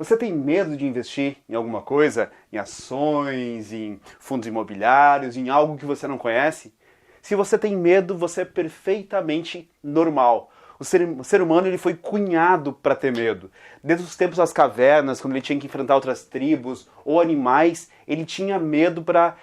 Você tem medo de investir em alguma coisa? Em ações, em fundos imobiliários, em algo que você não conhece? Se você tem medo, você é perfeitamente normal. O ser humano ele foi cunhado para ter medo. Desde os tempos das cavernas, quando ele tinha que enfrentar outras tribos ou animais, ele tinha medo para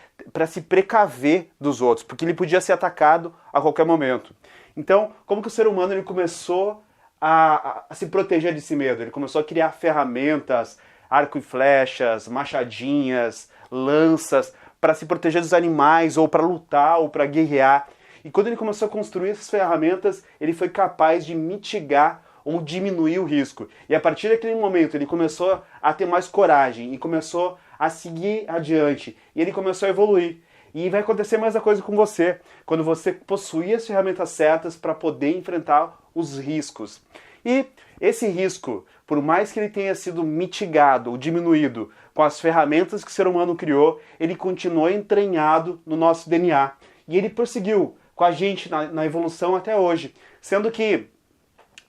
se precaver dos outros, porque ele podia ser atacado a qualquer momento. Então, como que o ser humano ele começou a se proteger desse medo? Ele começou a criar ferramentas, arco e flechas, machadinhas, lanças, para se proteger dos animais, ou para lutar, ou para guerrear. E quando ele começou a construir essas ferramentas, ele foi capaz de mitigar ou diminuir o risco. E a partir daquele momento ele começou a ter mais coragem e começou a seguir adiante. E ele começou a evoluir. E vai acontecer a mesma coisa com você, quando você possuir as ferramentas certas para poder enfrentar os riscos. E esse risco, por mais que ele tenha sido mitigado ou diminuído com as ferramentas que o ser humano criou, ele continuou entranhado no nosso DNA. E ele prosseguiu com a gente na evolução até hoje. Sendo que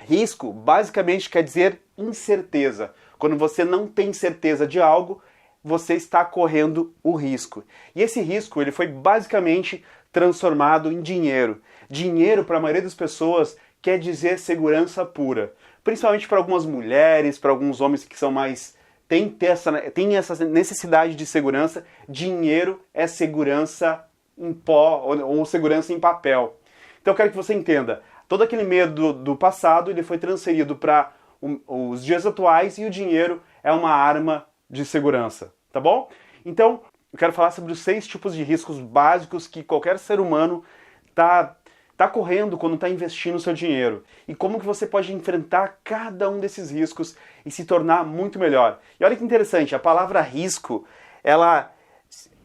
risco basicamente quer dizer incerteza. Quando você não tem certeza de algo, você está correndo o risco. E esse risco ele foi basicamente transformado em dinheiro. Dinheiro, para a maioria das pessoas, quer dizer segurança pura. Principalmente para algumas mulheres, para alguns homens que são mais... Tem essa necessidade de segurança. Dinheiro é segurança em pó ou segurança em papel. Então eu quero que você entenda. Todo aquele medo do passado ele foi transferido para os dias atuais e o dinheiro é uma arma de segurança, tá bom? Então, eu quero falar sobre os 6 tipos de riscos básicos que qualquer ser humano tá correndo quando está investindo o seu dinheiro. E como que você pode enfrentar cada um desses riscos e se tornar muito melhor. E olha que interessante, a palavra risco, ela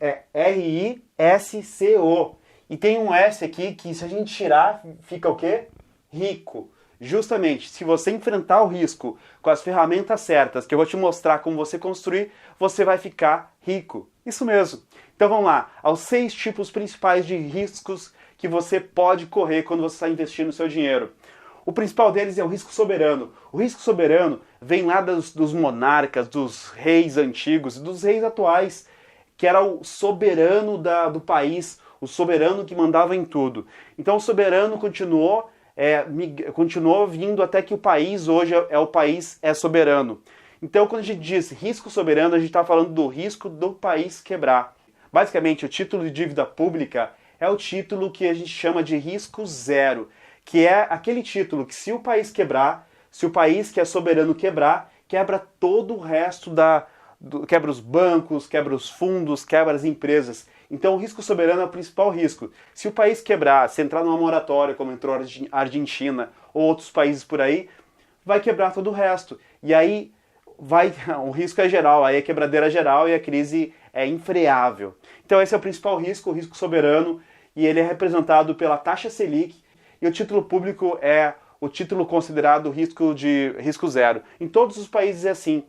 é R-I-S-C-O. E tem um S aqui que se a gente tirar, fica o quê? Rico. Justamente, se você enfrentar o risco com as ferramentas certas, que eu vou te mostrar como você construir, você vai ficar rico. Isso mesmo. Então vamos lá, aos 6 tipos principais de riscos que você pode correr quando você está investindo o seu dinheiro. O principal deles é o risco soberano. O risco soberano vem lá dos monarcas, dos reis antigos, dos reis atuais, que era o soberano do país, o soberano que mandava em tudo. Então o soberano continuou vindo até que o país hoje o país é soberano. Então quando a gente diz risco soberano, a gente está falando do risco do país quebrar. Basicamente, o título de dívida pública é o título que a gente chama de risco zero, que é aquele título que se o país quebrar, se o país que é soberano quebrar, quebra todo o resto quebra os bancos, quebra os fundos, quebra as empresas. Então o risco soberano é o principal risco. Se o país quebrar, se entrar numa moratória, como entrou a Argentina ou outros países por aí, vai quebrar todo o resto. E aí o risco é geral, aí a quebradeira é geral e a crise é infreável. Então esse é o principal risco, o risco soberano, e ele é representado pela taxa Selic, e o título público é o título considerado risco zero. Em todos os países é assim.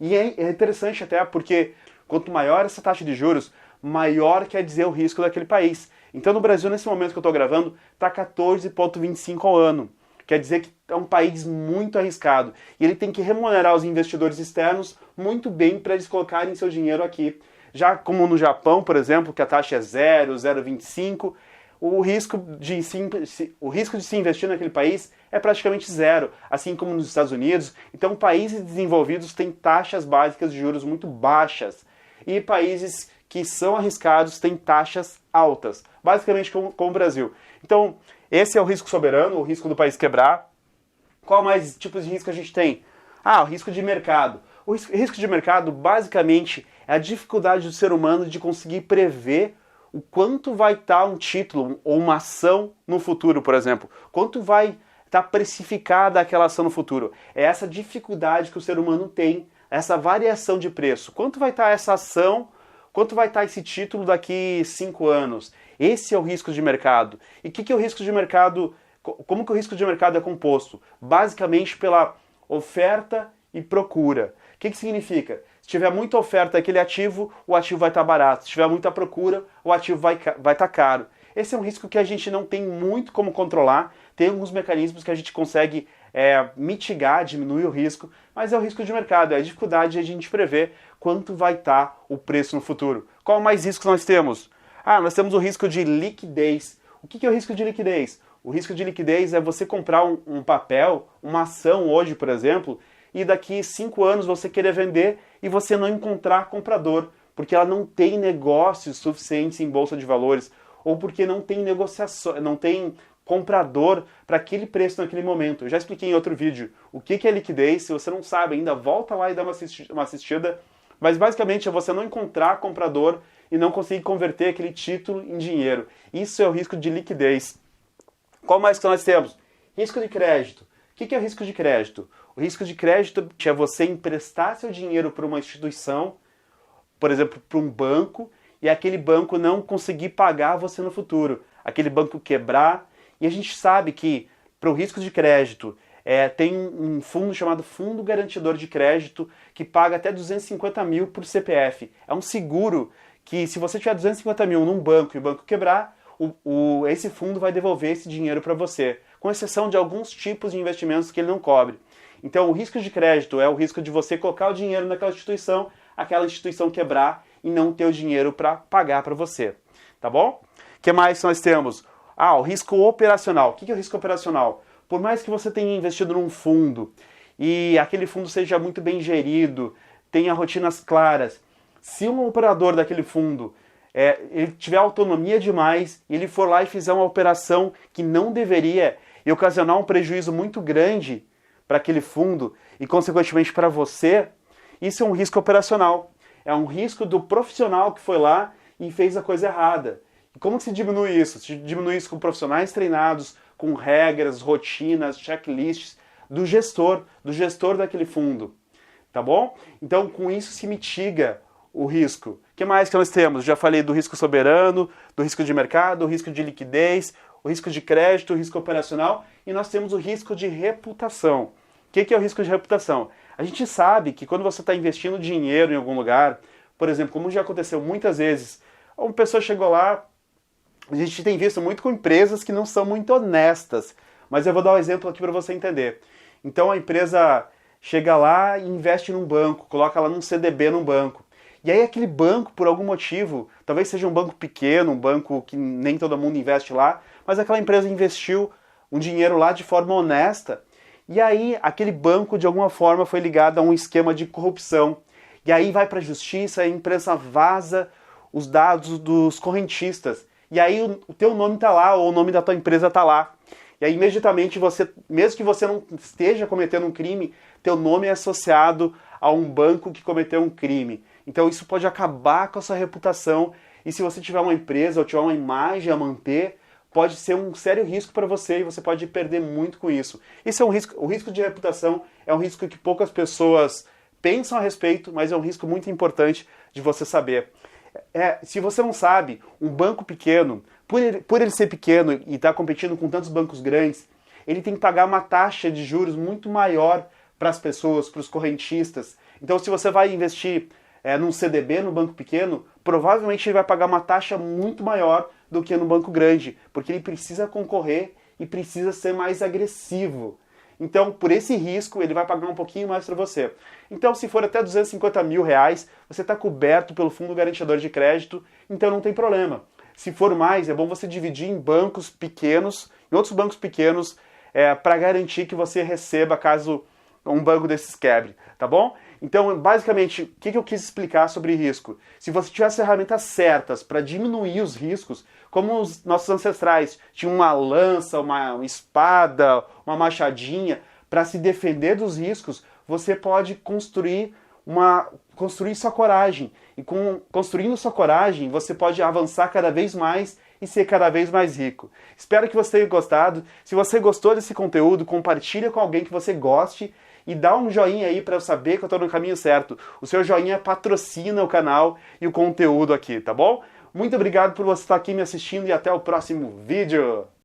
E é interessante até porque quanto maior essa taxa de juros, maior quer dizer o risco daquele país. Então no Brasil, nesse momento que eu estou gravando, está 14,25 ao ano. Quer dizer que é um país muito arriscado. E ele tem que remunerar os investidores externos muito bem para eles colocarem seu dinheiro aqui. Já como no Japão, por exemplo, que a taxa é 0,25, o risco de se investir naquele país é praticamente zero, assim como nos Estados Unidos. Então países desenvolvidos têm taxas básicas de juros muito baixas. E países que são arriscados têm taxas altas, basicamente como o Brasil. Então, esse é o risco soberano, o risco do país quebrar. Qual mais tipos de risco a gente tem? O risco de mercado. O risco de mercado, basicamente, é a dificuldade do ser humano de conseguir prever o quanto vai estar um título ou uma ação no futuro, por exemplo. Quanto vai estar precificada aquela ação no futuro. É essa dificuldade que o ser humano tem, essa variação de preço. Quanto vai estar essa ação, quanto vai estar esse título daqui 5 anos? Esse é o risco de mercado. E o que é o risco de mercado? Como que o risco de mercado é composto? Basicamente pela oferta e procura. O que significa? Se tiver muita oferta daquele ativo, o ativo vai estar barato. Se tiver muita procura, o ativo vai estar caro. Esse é um risco que a gente não tem muito como controlar. Tem alguns mecanismos que a gente consegue mitigar, diminuir o risco, mas é o risco de mercado, é a dificuldade de a gente prever quanto vai estar o preço no futuro. Qual mais risco nós temos? Nós temos o risco de liquidez. O que é o risco de liquidez? O risco de liquidez é você comprar um papel, uma ação hoje, por exemplo, e daqui 5 anos você querer vender e você não encontrar comprador, porque ela não tem negócios suficientes em bolsa de valores, ou porque não tem negociação, não tem comprador para aquele preço naquele momento. Eu já expliquei em outro vídeo o que é liquidez. Se você não sabe ainda, volta lá e dá uma assistida. Mas basicamente é você não encontrar comprador e não conseguir converter aquele título em dinheiro. Isso é o risco de liquidez. Qual mais que nós temos? Risco de crédito. O que é o risco de crédito? O risco de crédito é você emprestar seu dinheiro para uma instituição, por exemplo, para um banco, e aquele banco não conseguir pagar você no futuro. Aquele banco quebrar. E a gente sabe que para o risco de crédito tem um fundo chamado Fundo Garantidor de Crédito que paga até 250 mil por CPF. É um seguro que se você tiver 250 mil num banco e o banco quebrar, esse fundo vai devolver esse dinheiro para você, com exceção de alguns tipos de investimentos que ele não cobre. Então o risco de crédito é o risco de você colocar o dinheiro naquela instituição, aquela instituição quebrar e não ter o dinheiro para pagar para você. Tá bom? O que mais nós temos? O risco operacional. O que é o risco operacional? Por mais que você tenha investido num fundo e aquele fundo seja muito bem gerido, tenha rotinas claras, se um operador daquele fundo ele tiver autonomia demais, ele for lá e fizer uma operação que não deveria e ocasionar um prejuízo muito grande para aquele fundo e, consequentemente, para você, isso é um risco operacional. É um risco do profissional que foi lá e fez a coisa errada. E como que se diminui isso? Se diminui isso com profissionais treinados, com regras, rotinas, checklists do gestor daquele fundo. Tá bom? Então, com isso se mitiga o risco. O que mais que nós temos? Já falei do risco soberano, do risco de mercado, o risco de liquidez, o risco de crédito, o risco operacional e nós temos o risco de reputação. O que é o risco de reputação? A gente sabe que quando você está investindo dinheiro em algum lugar, por exemplo, como já aconteceu muitas vezes, uma pessoa chegou lá, a gente tem visto muito com empresas que não são muito honestas, mas eu vou dar um exemplo aqui para você entender. Então a empresa chega lá e investe num banco, coloca lá num CDB num banco. E aí aquele banco, por algum motivo, talvez seja um banco pequeno, um banco que nem todo mundo investe lá, mas aquela empresa investiu um dinheiro lá de forma honesta, e aí aquele banco de alguma forma foi ligado a um esquema de corrupção. E aí vai para a justiça, a empresa vaza os dados dos correntistas. E aí o teu nome está lá, ou o nome da tua empresa está lá. E aí imediatamente você, mesmo que você não esteja cometendo um crime, teu nome é associado a um banco que cometeu um crime. Então isso pode acabar com a sua reputação e se você tiver uma empresa ou tiver uma imagem a manter, pode ser um sério risco para você e você pode perder muito com isso. Isso é um risco, o risco de reputação é um risco que poucas pessoas pensam a respeito, mas é um risco muito importante de você saber. Se você não sabe, um banco pequeno, por ele ser pequeno e estar competindo com tantos bancos grandes, ele tem que pagar uma taxa de juros muito maior para as pessoas, para os correntistas. Então se você vai investir num CDB, no banco pequeno, provavelmente ele vai pagar uma taxa muito maior do que no banco grande, porque ele precisa concorrer e precisa ser mais agressivo. Então, por esse risco, ele vai pagar um pouquinho mais para você. Então, se for até 250 mil reais, você está coberto pelo Fundo Garantidor de Crédito, então não tem problema. Se for mais, é bom você dividir em bancos pequenos, em outros bancos pequenos, para garantir que você receba caso um banco desses quebre, tá bom? Então, basicamente, o que eu quis explicar sobre risco? Se você tiver as ferramentas certas para diminuir os riscos, como os nossos ancestrais tinham uma lança, uma espada, uma machadinha, para se defender dos riscos, você pode construir sua coragem. E construindo sua coragem, você pode avançar cada vez mais e ser cada vez mais rico. Espero que você tenha gostado. Se você gostou desse conteúdo, compartilha com alguém que você goste e dá um joinha aí para eu saber que eu estou no caminho certo. O seu joinha patrocina o canal e o conteúdo aqui, tá bom? Muito obrigado por você estar aqui me assistindo e até o próximo vídeo!